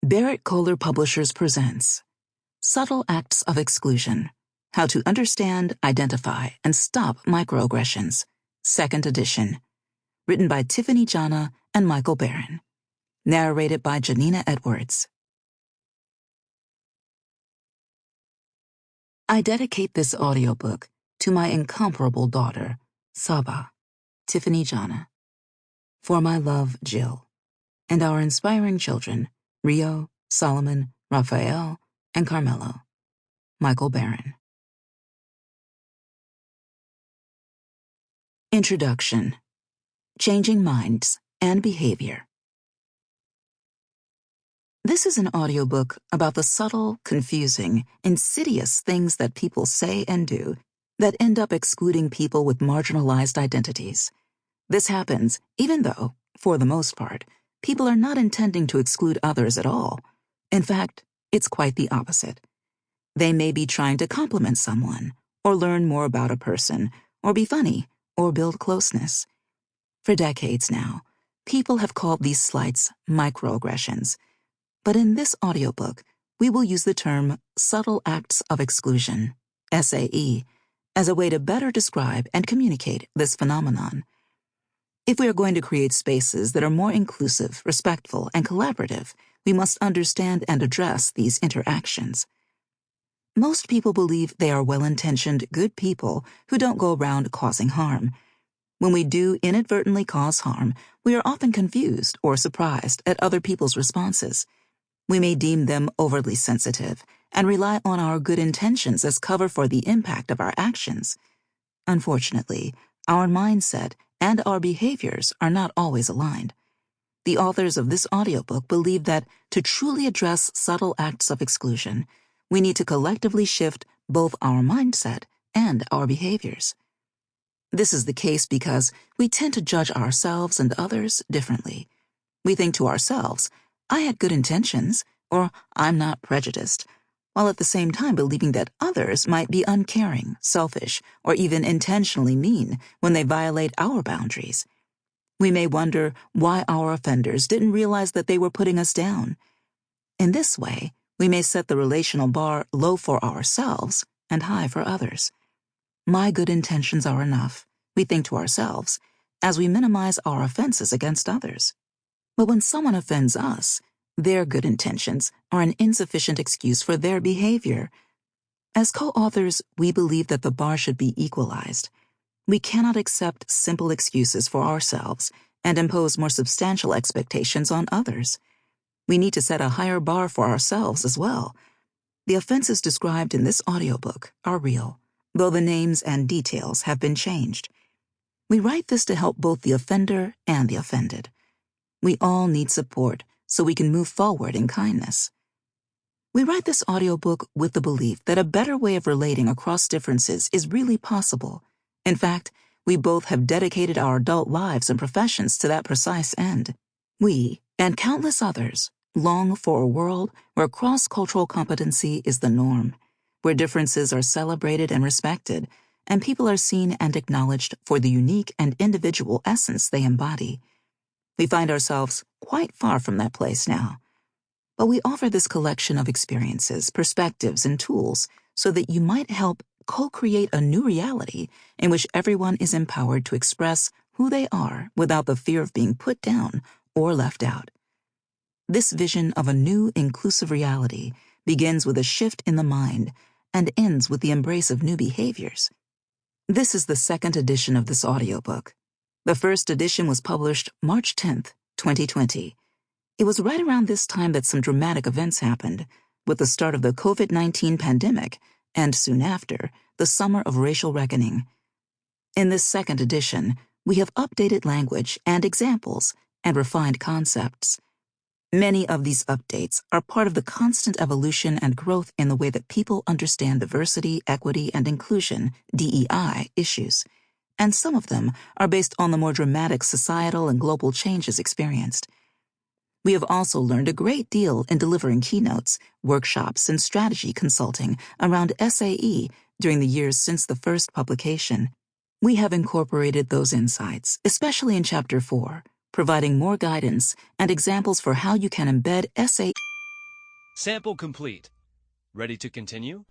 Barrett Kohler Publishers presents Subtle Acts of Exclusion: How to Understand, Identify, and Stop Microaggressions, 2nd edition. Written by Tiffany Jana and Michael Baran. Narrated by Janina Edwards. I dedicate this audiobook to my incomparable daughter, Saba, Tiffany Jana, for my love, Jill, and our inspiring children, Rio, Solomon, Raphael, and Carmelo. Michael Baran. Introduction: Changing Minds and Behavior. This is an audiobook about the subtle, confusing, insidious things that people say and do that end up excluding people with marginalized identities. This happens even though, for the most part, people are not intending to exclude others at all. In fact, it's quite the opposite. They may be trying to compliment someone, or learn more about a person, or be funny, or build closeness. For decades now, people have called these slights microaggressions. But in this audiobook, we will use the term subtle acts of exclusion, SAE, as a way to better describe and communicate this phenomenon. If we are going to create spaces that are more inclusive, respectful, and collaborative, we must understand and address these interactions. Most people believe they are well-intentioned, good people who don't go around causing harm. When we do inadvertently cause harm, we are often confused or surprised at other people's responses. We may deem them overly sensitive and rely on our good intentions as cover for the impact of our actions. Unfortunately, our mindset and our behaviors are not always aligned. The authors of this audiobook believe that to truly address subtle acts of exclusion, we need to collectively shift both our mindset and our behaviors. This is the case because we tend to judge ourselves and others differently. We think to ourselves, I had good intentions, or I'm not prejudiced, while at the same time believing that others might be uncaring, selfish, or even intentionally mean when they violate our boundaries. We may wonder why our offenders didn't realize that they were putting us down. In this way, we may set the relational bar low for ourselves and high for others. My good intentions are enough, we think to ourselves, as we minimize our offenses against others. But when someone offends us, their good intentions are an insufficient excuse for their behavior. As co-authors, we believe that the bar should be equalized. We cannot accept simple excuses for ourselves and impose more substantial expectations on others. We need to set a higher bar for ourselves as well. The offenses described in this audiobook are real, though the names and details have been changed. We write this to help both the offender and the offended. We all need support so we can move forward in kindness. We write this audiobook with the belief that a better way of relating across differences is really possible. In fact, we both have dedicated our adult lives and professions to that precise end. We, and countless others, long for a world where cross-cultural competency is the norm, where differences are celebrated and respected, and people are seen and acknowledged for the unique and individual essence they embody. We find ourselves quite far from that place now. But we offer this collection of experiences, perspectives, and tools so that you might help co-create a new reality in which everyone is empowered to express who they are without the fear of being put down or left out. This vision of a new, inclusive reality begins with a shift in the mind and ends with the embrace of new behaviors. This is the 2nd edition of this audiobook. The 1st edition was published March 10th, 2020. It was right around this time that some dramatic events happened, with the start of the COVID-19 pandemic and, soon after, the Summer of Racial Reckoning. In this 2nd edition, we have updated language and examples and refined concepts. Many of these updates are part of the constant evolution and growth in the way that people understand diversity, equity, and inclusion, DEI, issues. And some of them are based on the more dramatic societal and global changes experienced. We have also learned a great deal in delivering keynotes, workshops, and strategy consulting around SAE during the years since the first publication. We have incorporated those insights, especially in Chapter 4, providing more guidance and examples for how you can embed SAE Sample complete. Ready to continue?